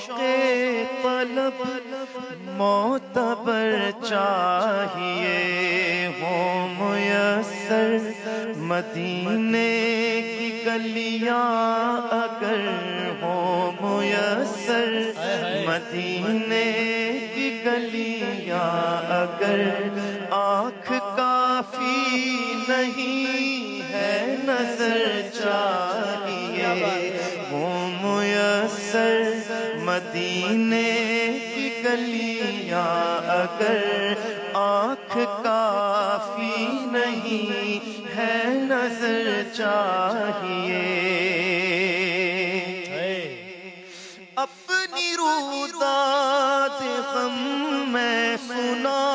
شوق طلب معتبر چاہیے ہو میسر، مدینے کی گلیاں اگر ہو میسر، مدینے کی گلیاں اگر، آنکھ کافی نہیں ہے نظر چاہیے وہ میسر، مدینے کی گلیاں اگر، آنکھ کافی نہیں ہے نظر چاہیے۔ اپنی روداد غم میں سنا